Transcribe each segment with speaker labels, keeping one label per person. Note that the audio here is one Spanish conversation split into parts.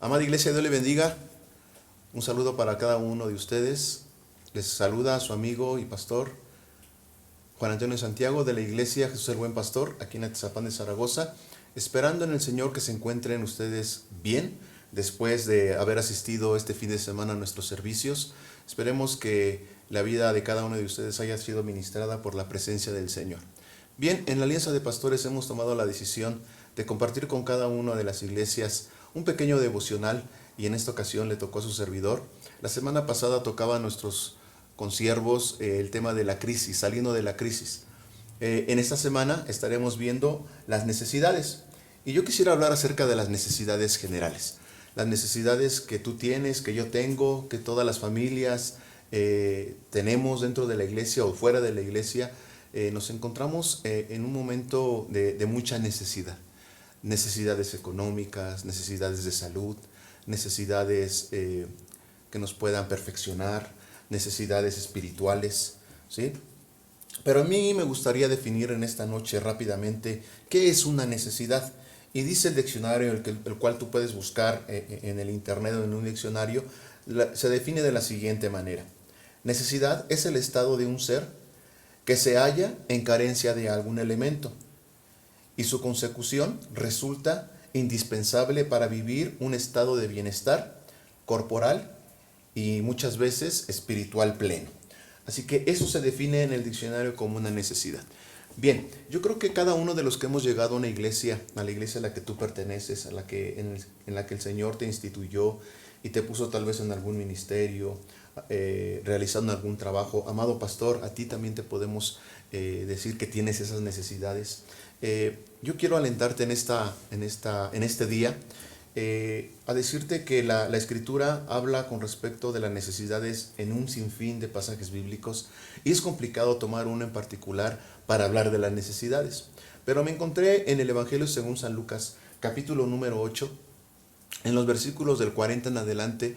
Speaker 1: Amada iglesia, Dios le bendiga. Un saludo para cada uno de ustedes. Les saluda a su amigo y pastor Juan Antonio Santiago de la iglesia Jesús el Buen Pastor, aquí en Atizapán de Zaragoza, esperando en el Señor que se encuentren ustedes bien después de haber asistido este fin de semana a nuestros servicios. Esperemos que la vida de cada uno de ustedes haya sido ministrada por la presencia del Señor. Bien, en la Alianza de Pastores hemos tomado la decisión de compartir con cada una de las iglesias un pequeño devocional, y en esta ocasión le tocó a su servidor. La semana pasada tocaba a nuestros consiervos el tema de la crisis, saliendo de la crisis. En esta semana estaremos viendo las necesidades, y yo quisiera hablar acerca de las necesidades generales, las necesidades que tú tienes, que yo tengo, que todas las familias tenemos dentro de la iglesia o fuera de la iglesia. Nos encontramos en un momento de mucha necesidad. Necesidades económicas, necesidades de salud, necesidades que nos puedan perfeccionar, necesidades espirituales, ¿sí? Pero a mí me gustaría definir en esta noche rápidamente qué es una necesidad. Y dice el diccionario, el cual tú puedes buscar en el internet o en un diccionario, se define de la siguiente manera. Necesidad es el estado de un ser que se halla en carencia de algún elemento, y su consecución resulta indispensable para vivir un estado de bienestar corporal y muchas veces espiritual pleno. Así que eso se define en el diccionario como una necesidad. Bien, yo creo que cada uno de los que hemos llegado a una iglesia, a la iglesia a la que tú perteneces, a la que, en la que el Señor te instituyó y te puso tal vez en algún ministerio, realizando algún trabajo, amado pastor, a ti también te podemos decir que tienes esas necesidades. Yo quiero alentarte en este día a decirte que la Escritura habla con respecto de las necesidades en un sinfín de pasajes bíblicos, y es complicado tomar uno en particular para hablar de las necesidades. Pero me encontré en el Evangelio según San Lucas, capítulo número 8, en los versículos del 40 en adelante,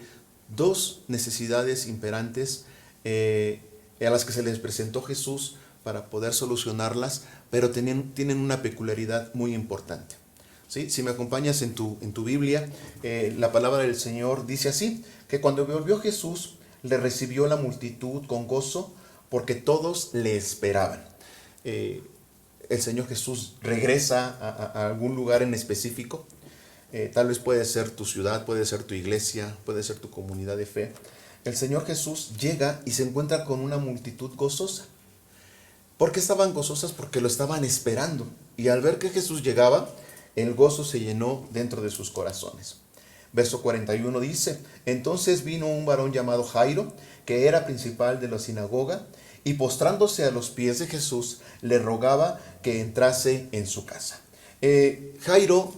Speaker 1: dos necesidades imperantes a las que se les presentó Jesús para poder solucionarlas, pero tienen una peculiaridad muy importante. ¿Sí? Si me acompañas en tu Biblia, la palabra del Señor dice así, que cuando volvió Jesús, le recibió la multitud con gozo, porque todos le esperaban. El Señor Jesús regresa a algún lugar en específico. Tal vez puede ser tu ciudad, puede ser tu iglesia, puede ser tu comunidad de fe. El Señor Jesús llega y se encuentra con una multitud gozosa. ¿Por qué estaban gozosas? Porque lo estaban esperando. Y al ver que Jesús llegaba, el gozo se llenó dentro de sus corazones. Verso 41 dice, entonces vino un varón llamado Jairo, que era principal de la sinagoga, y postrándose a los pies de Jesús, le rogaba que entrase en su casa. Jairo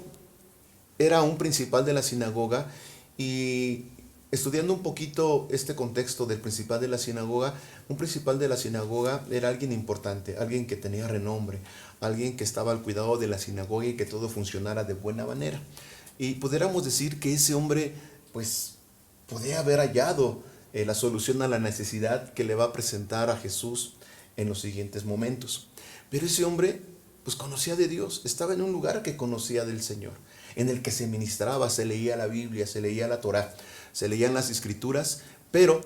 Speaker 1: era un principal de la sinagoga, y estudiando un poquito este contexto del principal de la sinagoga, un principal de la sinagoga era alguien importante, alguien que tenía renombre, alguien que estaba al cuidado de la sinagoga y que todo funcionara de buena manera. Y pudiéramos decir que ese hombre, pues, podía haber hallado la solución a la necesidad que le va a presentar a Jesús en los siguientes momentos. Pero ese hombre, pues, conocía de Dios, estaba en un lugar que conocía del Señor, en el que se ministraba, se leía la Biblia, se leía la Torá, se leían las Escrituras, pero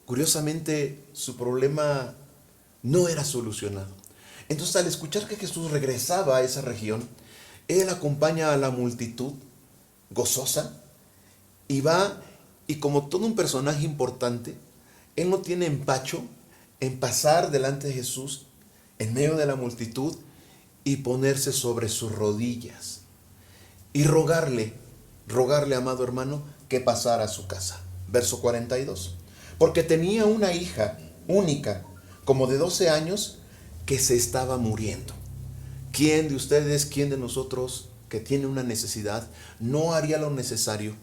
Speaker 1: curiosamente su problema no era solucionado. Entonces, al escuchar que Jesús regresaba a esa región, él acompaña a la multitud gozosa y va, y como todo un personaje importante, él no tiene empacho en pasar delante de Jesús en medio de la multitud y ponerse sobre sus rodillas y rogarle, amado hermano, que pasara a su casa. Verso 42. Porque tenía una hija única, como de 12 años, que se estaba muriendo. ¿Quién de ustedes, quién de nosotros que tiene una necesidad no haría lo necesario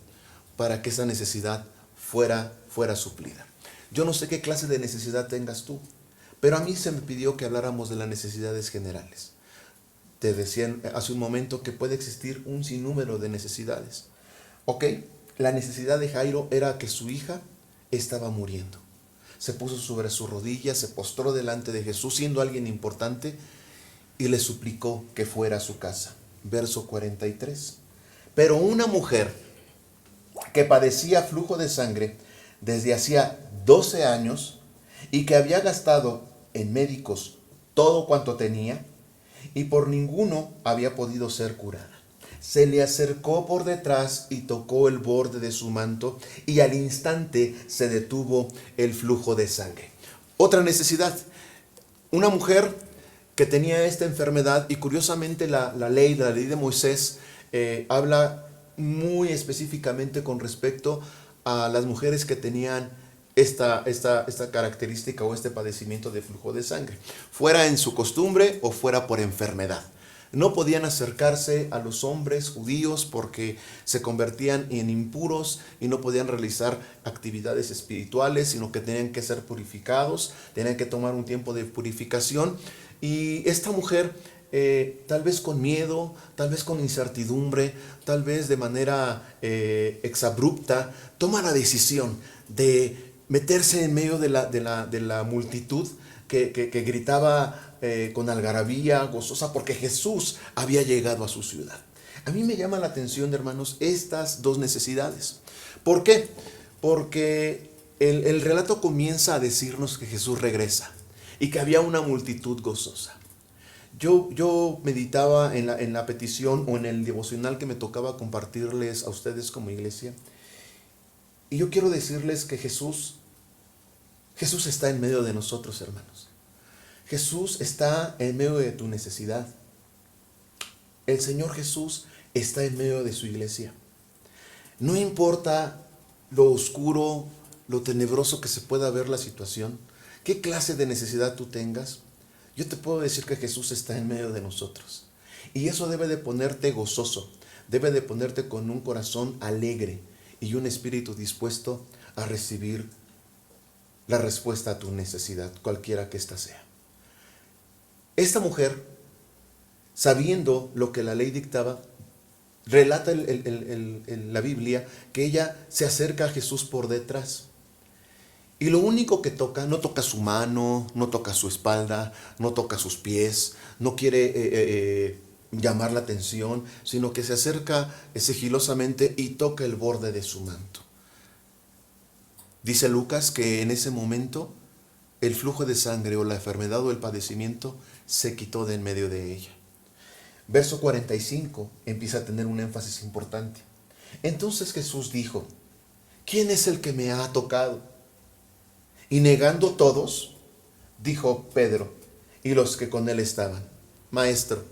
Speaker 1: para que esa necesidad fuera suplida? Yo no sé qué clase de necesidad tengas tú, pero a mí se me pidió que habláramos de las necesidades generales. Te decía hace un momento que puede existir un sinnúmero de necesidades. Ok, la necesidad de Jairo era que su hija estaba muriendo. Se puso sobre sus rodillas, se postró delante de Jesús, siendo alguien importante, y le suplicó que fuera a su casa. Verso 43. Pero una mujer que padecía flujo de sangre desde hacía 12 años y que había gastado en médicos todo cuanto tenía y por ninguno había podido ser curada. Se le acercó por detrás y tocó el borde de su manto y al instante se detuvo el flujo de sangre. Otra necesidad, una mujer que tenía esta enfermedad y curiosamente la ley de Moisés habla muy específicamente con respecto a las mujeres que tenían esta característica o este padecimiento de flujo de sangre, fuera en su costumbre o fuera por enfermedad. No podían acercarse a los hombres judíos porque se convertían en impuros y no podían realizar actividades espirituales, sino que tenían que ser purificados, tenían que tomar un tiempo de purificación. Y esta mujer, tal vez con miedo, tal vez con incertidumbre, tal vez de manera exabrupta, toma la decisión de meterse en medio de la multitud que gritaba con algarabía, gozosa, porque Jesús había llegado a su ciudad. A mí me llama la atención, hermanos, estas dos necesidades. ¿Por qué? Porque el relato comienza a decirnos que Jesús regresa y que había una multitud gozosa. Yo meditaba en la petición o en el devocional que me tocaba compartirles a ustedes como iglesia. Y yo quiero decirles que Jesús está en medio de nosotros, hermanos. Jesús está en medio de tu necesidad. El Señor Jesús está en medio de su iglesia. No importa lo oscuro, lo tenebroso que se pueda ver la situación, qué clase de necesidad tú tengas, yo te puedo decir que Jesús está en medio de nosotros. Y eso debe de ponerte gozoso, debe de ponerte con un corazón alegre y un espíritu dispuesto a recibir la respuesta a tu necesidad, cualquiera que ésta sea. Esta mujer, sabiendo lo que la ley dictaba, relata la Biblia que ella se acerca a Jesús por detrás. Y lo único que toca, no toca su mano, no toca su espalda, no toca sus pies, no quiere llamar la atención, sino que se acerca sigilosamente y toca el borde de su manto. Dice Lucas que en ese momento el flujo de sangre o la enfermedad o el padecimiento se quitó de en medio de ella. Verso 45 empieza a tener un énfasis importante. Entonces Jesús dijo, ¿quién es el que me ha tocado? Y negando todos, dijo Pedro y los que con él estaban, Maestro,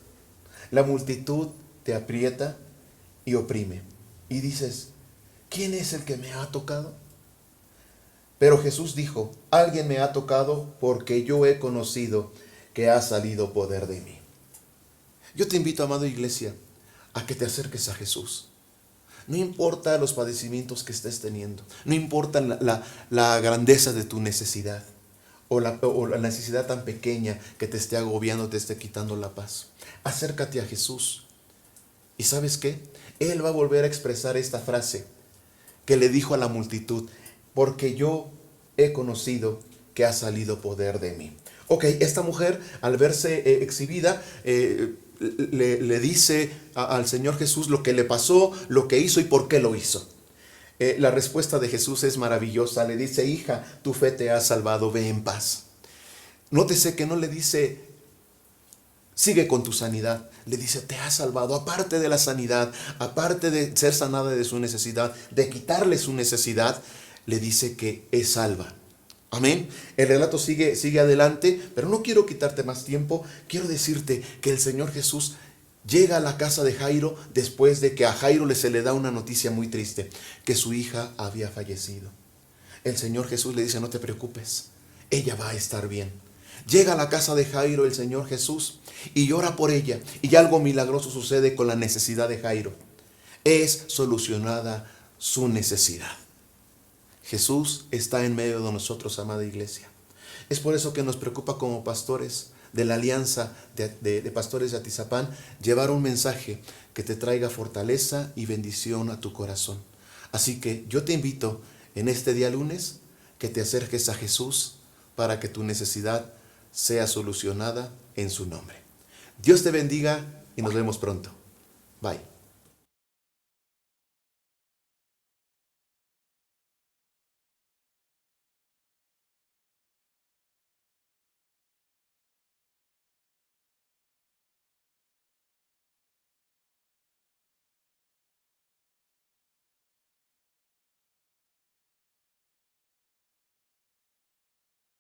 Speaker 1: la multitud te aprieta y oprime. Y dices, ¿quién es el que me ha tocado? Pero Jesús dijo, alguien me ha tocado porque yo he conocido que ha salido poder de mí. Yo te invito, amada iglesia, a que te acerques a Jesús. No importa los padecimientos que estés teniendo, no importa la grandeza de tu necesidad o la necesidad tan pequeña que te esté agobiando, te esté quitando la paz. Acércate a Jesús. ¿Y sabes qué? Él va a volver a expresar esta frase que le dijo a la multitud, porque yo he conocido que ha salido poder de mí. Ok, esta mujer al verse exhibida, le dice al Señor Jesús lo que le pasó, lo que hizo y por qué lo hizo. La respuesta de Jesús es maravillosa. Le dice, hija, tu fe te ha salvado, ve en paz. Nótese que no le dice, sigue con tu sanidad. Le dice, te ha salvado. Aparte de la sanidad, aparte de ser sanada de su necesidad, de quitarle su necesidad, le dice que es salva. Amén. El relato sigue adelante, pero no quiero quitarte más tiempo. Quiero decirte que el Señor Jesús llega a la casa de Jairo después de que a Jairo se le da una noticia muy triste, que su hija había fallecido. El Señor Jesús le dice, no te preocupes, ella va a estar bien. Llega a la casa de Jairo el Señor Jesús y llora por ella, y algo milagroso sucede con la necesidad de Jairo. Es solucionada su necesidad. Jesús está en medio de nosotros, amada iglesia. Es por eso que nos preocupa como pastores de la alianza de pastores de Atizapán llevar un mensaje que te traiga fortaleza y bendición a tu corazón. Así que yo te invito en este día lunes que te acerques a Jesús para que tu necesidad sea solucionada en su nombre. Dios te bendiga y nos vemos pronto. Bye.